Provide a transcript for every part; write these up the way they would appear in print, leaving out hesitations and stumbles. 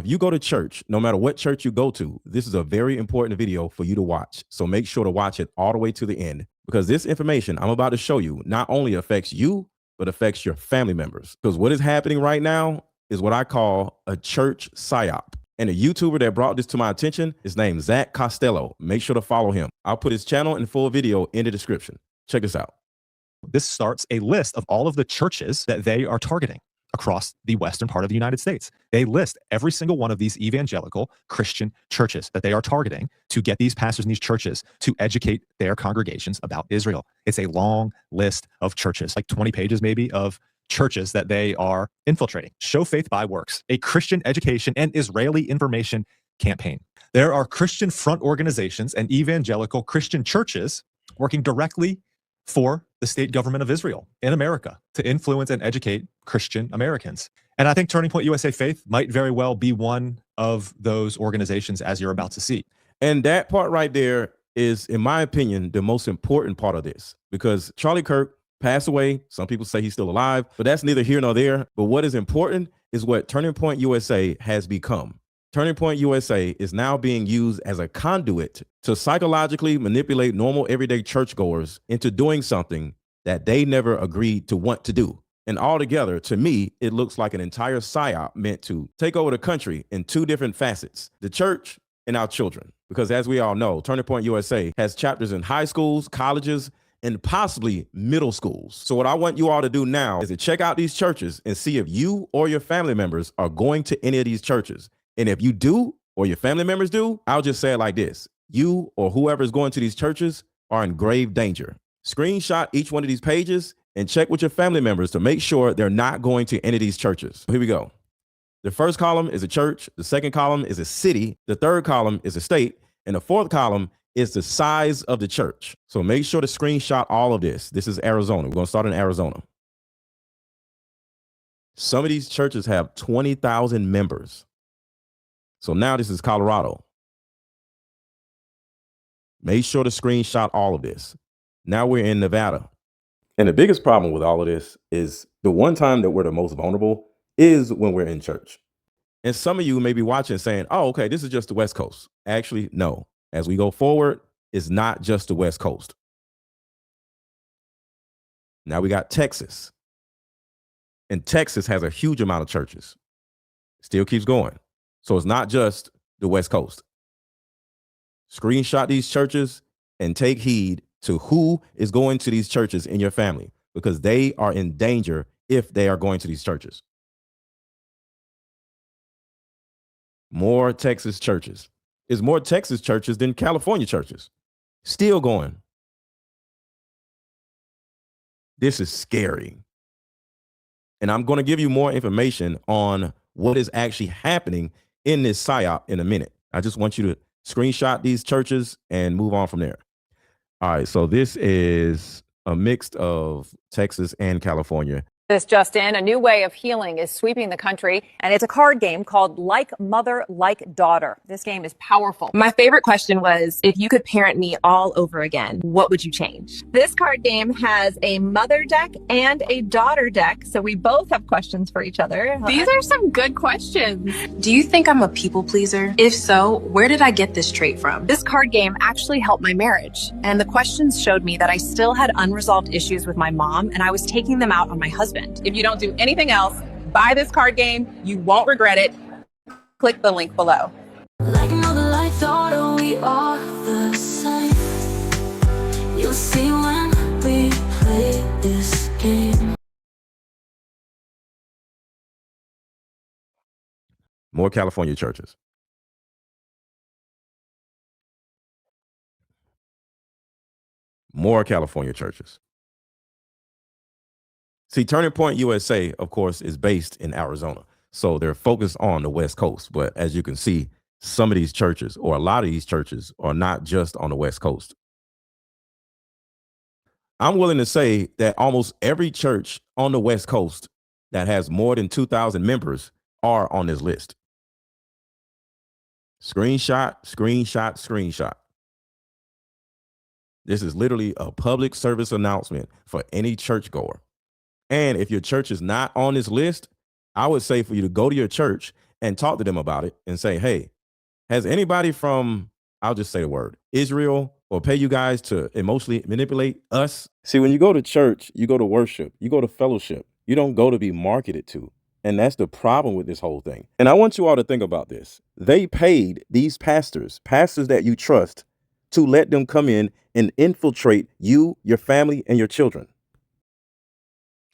you go to church, no matter what church you go to, this is a very important video for you to watch. So make sure to watch it all the way to the end, because this information I'm about to show you not only affects you, but affects your family members. Because what is happening right now is what I call a church psyop. And a YouTuber that brought this to my attention is named Zach Costello. Make sure to follow him. I'll put his channel and full video in the description. Check this out. This starts a list of all of the churches that they are targeting across the western part of the United States. They list every single one of these evangelical Christian churches that they are targeting to get these pastors in these churches to educate their congregations about Israel. It's a long list of churches, like 20 pages maybe, of churches that they are infiltrating. Show Faith by Works, a Christian education and Israeli information campaign. There are Christian front organizations and evangelical Christian churches working directly for the state government of Israel in America to influence and educate Christian Americans. And I think Turning Point USA Faith might very well be one of those organizations, as you're about to see. And that part right there is, in my opinion, the most important part of this, because Charlie Kirk passed away. Some people say he's still alive, but that's neither here nor there. But what is important is what Turning Point USA has become. Turning Point USA is now being used as a conduit to psychologically manipulate normal everyday churchgoers into doing something that they never agreed to want to do. And altogether, to me, it looks like an entire psyop meant to take over the country in two different facets: the church and our children. Because as we all know, Turning Point USA has chapters in high schools, colleges, and possibly middle schools. So what I want you all to do now is to check out these churches and see if you or your family members are going to any of these churches. And if you do, or your family members do, I'll just say it like this: you or whoever is going to these churches are in grave danger. Screenshot each one of these pages and check with your family members to make sure they're not going to any of these churches. Here we go. The first column is a church. The second column is a city. The third column is a state. And the fourth column is the size of the church. So make sure to screenshot all of this. This is Arizona. We're going to start in Arizona. Some of these churches have 20,000 members. So now this is Colorado. Make sure to screenshot all of this. Now we're in Nevada. And the biggest problem with all of this is the one time that we're the most vulnerable is when we're in church. And some of you may be watching saying, oh, okay, this is just the West Coast. Actually, no. As we go forward, it's not just the West Coast. Now we got Texas. And Texas has a huge amount of churches. Still keeps going. So it's not just the West Coast. Screenshot these churches and take heed to who is going to these churches in your family, because they are in danger if they are going to these churches. More Texas churches. There's more Texas churches than California churches. Still going. This is scary. And I'm going to give you more information on what is actually happening in this psyop in a minute. I just want you to screenshot these churches and move on from there. All right, so this is a mix of Texas and California. This just in, a new way of healing is sweeping the country, and it's a card game called Like Mother, Like Daughter. This game is powerful. My favorite question was, if you could parent me all over again, what would you change? This card game has a mother deck and a daughter deck, so we both have questions for each other. These are some good questions. Do you think I'm a people pleaser? If so, where did I get this trait from? This card game actually helped my marriage, and the questions showed me that I still had unresolved issues with my mom, and I was taking them out on my husband. If you don't do anything else, buy this card game. You won't regret it. Click the link below. Like mother, like daughter, we are the same. You'll see when we play this game. More California churches. More California churches. See, Turning Point USA, of course, is based in Arizona. So they're focused on the West Coast. But as you can see, some of these churches, or a lot of these churches, are not just on the West Coast. I'm willing to say that almost every church on the West Coast that has more than 2,000 members are on this list. Screenshot, screenshot, screenshot. This is literally a public service announcement for any churchgoer. And if your church is not on this list, I would say for you to go to your church and talk to them about it and say, hey, has anybody from, I'll just say the word, Israel, or pay you guys to emotionally manipulate us? See, when you go to church, you go to worship, you go to fellowship. You don't go to be marketed to. And that's the problem with this whole thing. And I want you all to think about this. They paid these pastors that you trust, to let them come in and infiltrate you, your family, and your children.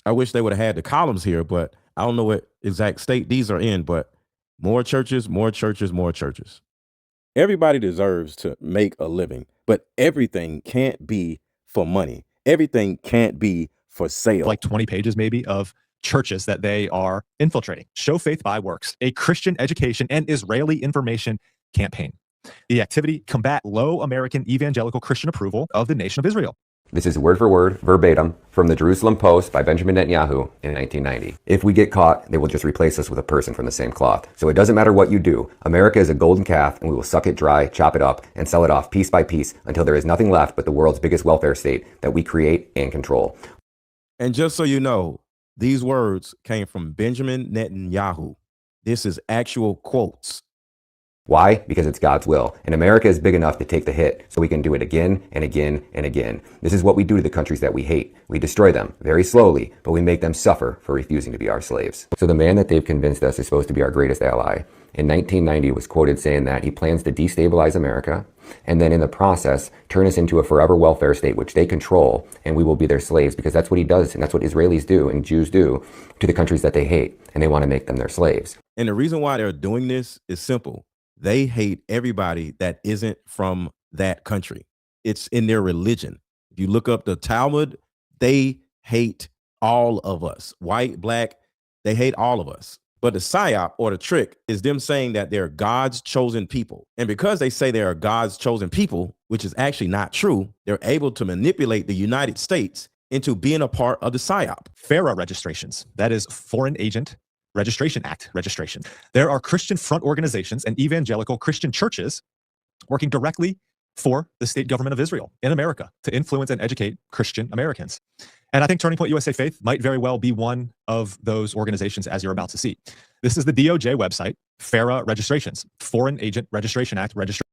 I wish they would have had the columns here, but I don't know what exact state these are in, but more churches, more churches, more churches. Everybody deserves to make a living, but everything can't be for money. Everything can't be for sale. Like 20 pages maybe of churches that they are infiltrating. Show Faith by Works, a Christian education and Israeli information campaign. The activity combat low American evangelical Christian approval of the nation of Israel. This is word for word, verbatim, from the Jerusalem Post by Benjamin Netanyahu in 1990. If we get caught, they will just replace us with a person from the same cloth. So it doesn't matter what you do. America is a golden calf, and we will suck it dry, chop it up, and sell it off piece by piece until there is nothing left but the world's biggest welfare state that we create and control. And just so you know, these words came from Benjamin Netanyahu. This is actual quotes. Why? Because it's God's will. And America is big enough to take the hit, so we can do it again and again and again. This is what we do to the countries that we hate. We destroy them very slowly, but we make them suffer for refusing to be our slaves. So the man that they've convinced us is supposed to be our greatest ally, in 1990 was quoted saying that he plans to destabilize America, and then in the process, turn us into a forever welfare state, which they control, and we will be their slaves, because that's what he does, and that's what Israelis do and Jews do to the countries that they hate, and they want to make them their slaves. And the reason why they're doing this is simple. They hate everybody that isn't from that country. It's in their religion. If you look up the Talmud, they hate all of us. White, black, they hate all of us. But the psyop, or the trick, is them saying that they're God's chosen people. And because they say they are God's chosen people, which is actually not true, they're able to manipulate the United States into being a part of the psyop. FARA registrations, that is Foreign Agent Registration Act registration. There are Christian front organizations and evangelical Christian churches working directly for the state government of Israel in America to influence and educate Christian Americans. And I think Turning Point USA Faith might very well be one of those organizations, as you're about to see. This is the DOJ website, FARA registrations, Foreign Agent Registration Act registration.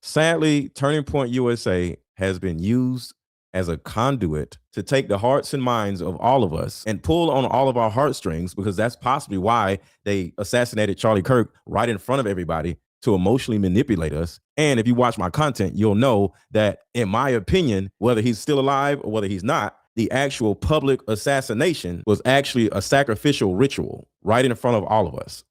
Sadly, Turning Point USA has been used as a conduit to take the hearts and minds of all of us and pull on all of our heartstrings, because that's possibly why they assassinated Charlie Kirk right in front of everybody, to emotionally manipulate us. And if you watch my content, you'll know that, in my opinion, whether he's still alive or whether he's not, the actual public assassination was actually a sacrificial ritual right in front of all of us.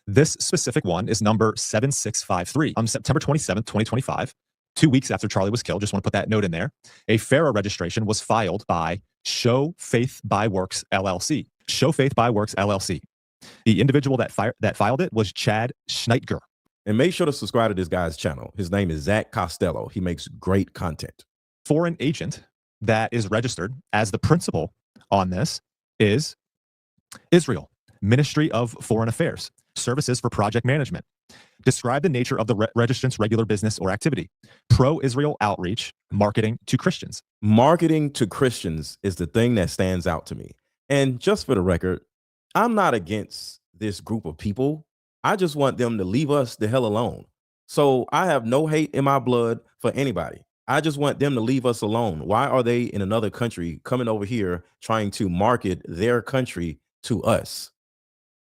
This specific one is number 7653 on September 27th, 2025. 2 weeks after Charlie was killed, just want to put that note in there. A FARA registration was filed by Show Faith by Works LLC. Show Faith by Works LLC. The individual that filed it was Chad Schneitger. And make sure to subscribe to this guy's channel. His name is Zach Costello. He makes great content. Foreign agent that is registered as the principal on this is Israel Ministry of Foreign Affairs, Services for Project Management. Describe the nature of the registrant's regular business or activity. Pro-Israel outreach, marketing to Christians. Marketing to Christians is the thing that stands out to me. And just for the record, I'm not against this group of people. I just want them to leave us the hell alone. So I have no hate in my blood for anybody. I just want them to leave us alone. Why are they in another country coming over here trying to market their country to us?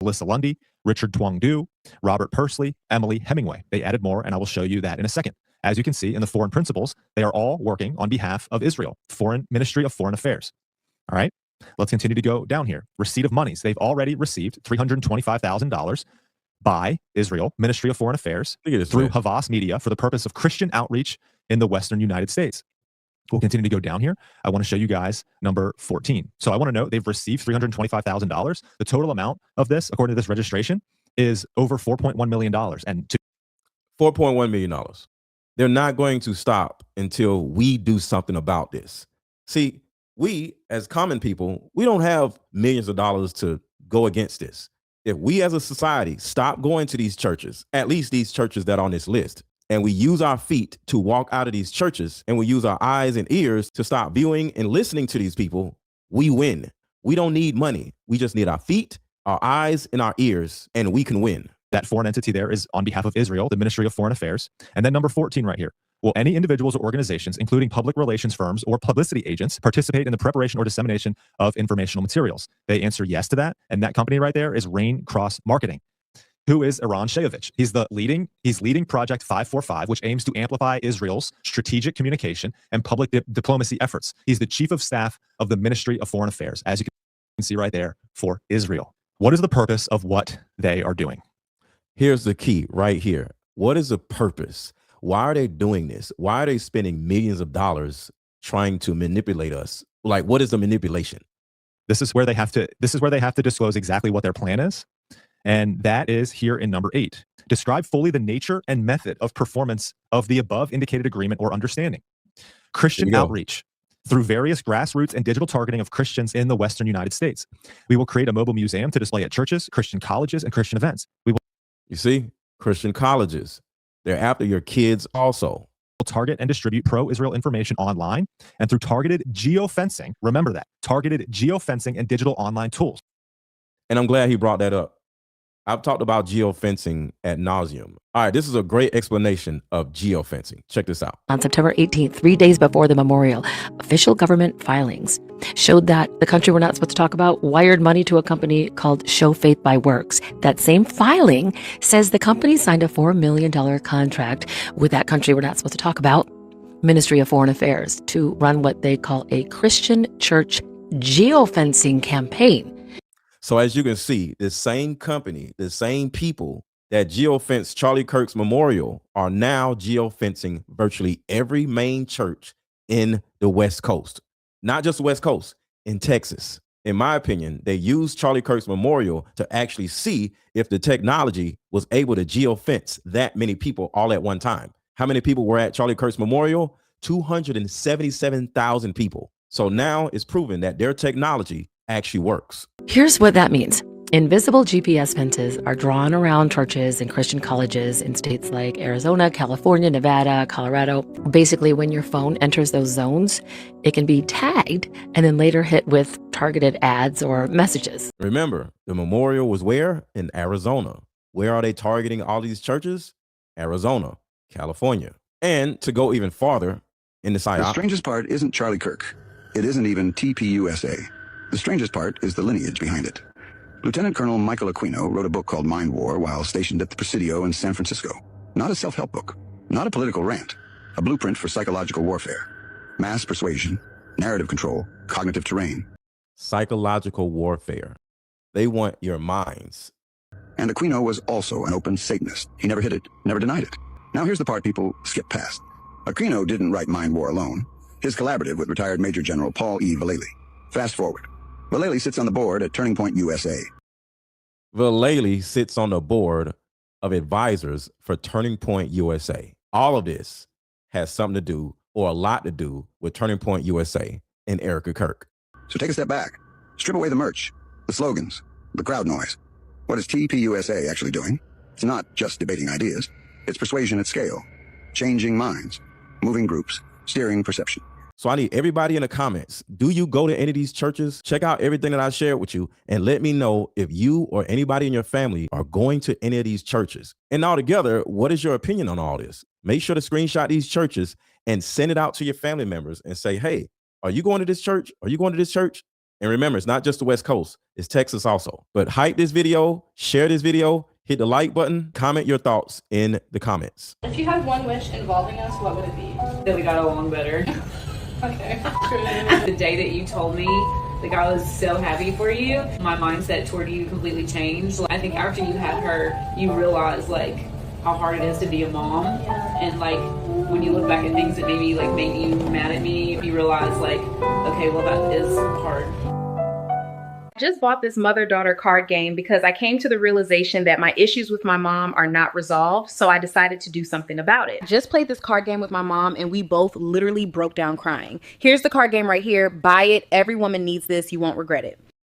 Alyssa Lundy, Richard Twong-Do, Robert Pursley, Emily Hemingway. They added more, and I will show you that in a second. As you can see in the foreign principles, they are all working on behalf of Israel, Foreign Ministry of Foreign Affairs. All right, let's continue to go down here. Receipt of monies. They've already received $325,000 by Israel, Ministry of Foreign Affairs, through Havas Media for the purpose of Christian outreach in the Western United States. We'll continue to go down here. I want to show you guys number 14. So I want to note they've received $325,000. The total amount of this, according to this registration, is over $4.1 million. And $4.1 million. They're not going to stop until we do something about this. See, we as common people, we don't have millions of dollars to go against this. If we as a society stop going to these churches, at least these churches that are on this list, and we use our feet to walk out of these churches, and we use our eyes and ears to stop viewing and listening to these people, we win. We don't need money. We just need our feet, our eyes, and our ears, and we can win. That foreign entity there is on behalf of Israel, the Ministry of Foreign Affairs. And then number 14 right here. Will any individuals or organizations, including public relations firms or publicity agents, participate in the preparation or dissemination of informational materials? They answer yes to that. And that company right there is Rain Cross Marketing. Who is Iran Shayevich? He's leading Project 545, which aims to amplify Israel's strategic communication and public diplomacy efforts. He's the chief of staff of the Ministry of Foreign Affairs, as you can see right there, for Israel. What is the purpose of what they are doing? Here's the key right here. What is the purpose? Why are they doing this? Why are they spending millions of dollars trying to manipulate us? Like, what is the manipulation? This is where they have to disclose exactly what their plan is. And that is here in number 8. Describe fully the nature and method of performance of the above indicated agreement or understanding. Christian outreach through various grassroots and digital targeting of Christians in the Western United States. We will create a mobile museum to display at churches, Christian colleges, and Christian events. We will You see, Christian colleges, they're after your kids also. target and distribute pro-Israel information online and through targeted geofencing. Remember that, targeted geofencing and digital online tools. And I'm glad he brought that up. I've talked about geofencing ad nauseum. All right, this is a great explanation of geofencing. Check this out. On September 18th, 3 days before the memorial, official government filings showed that the country we're not supposed to talk about wired money to a company called Show Faith by Works. That same filing says the company signed a $4 million contract with that country we're not supposed to talk about, Ministry of Foreign Affairs, to run what they call a Christian church geofencing campaign. So as you can see, the same company, the same people that geofenced Charlie Kirk's memorial are now geofencing virtually every main church in the West Coast. Not just the West Coast, in Texas. In my opinion, they used Charlie Kirk's memorial to actually see if the technology was able to geofence that many people all at one time. How many people were at Charlie Kirk's memorial? 277,000 people. So now it's proven that their technology actually works. Here's what that means. Invisible GPS fences are drawn around churches and Christian colleges in states like Arizona, California, Nevada, Colorado. Basically, when your phone enters those zones, it can be tagged and then later hit with targeted ads or messages. Remember, the memorial was where? In Arizona. Where are they targeting all these churches? Arizona, California. And to go even farther in the psyop. The strangest part isn't Charlie Kirk. It isn't even TPUSA. The strangest part is the lineage behind it. Lieutenant Colonel Michael Aquino wrote a book called Mind War while stationed at the Presidio in San Francisco. Not a self-help book, not a political rant, a blueprint for psychological warfare, mass persuasion, narrative control, cognitive terrain. Psychological warfare. They want your minds. And Aquino was also an open Satanist. He never hid it, never denied it. Now here's the part people skip past. Aquino didn't write Mind War alone. His collaborative with retired Major General Paul E. Vallely. Fast forward. Vallely sits on the board at Turning Point USA. Vallely sits on the board of advisors for Turning Point USA. All of this has something to do, or a lot to do, with Turning Point USA and Erika Kirk. So take a step back. Strip away the merch, the slogans, the crowd noise. What is TPUSA actually doing? It's not just debating ideas. It's persuasion at scale. Changing minds, moving groups, steering perception. So I need everybody in the comments. Do you go to any of these churches? Check out everything that I shared with you and let me know if you or anybody in your family are going to any of these churches. And altogether, what is your opinion on all this? Make sure to screenshot these churches and send it out to your family members and say, hey, are you going to this church? Are you going to this church? And remember, it's not just the West Coast, it's Texas also. But hype this video, share this video, hit the like button, comment your thoughts in the comments. If you had one wish involving us, what would it be? That we got along better. Okay. The day that you told me, like, I was so happy for you, my mindset toward you completely changed. I think after you had her, you realized, like, how hard it is to be a mom. And, like, when you look back at things that maybe, like, made you mad at me, you realize, like, okay, well, that is hard. Just bought this mother-daughter card game because I came to the realization that my issues with my mom are not resolved, so I decided to do something about it. Just played this card game with my mom and we both literally broke down crying. Here's the card game right here. Buy it. Every woman needs this. You won't regret it.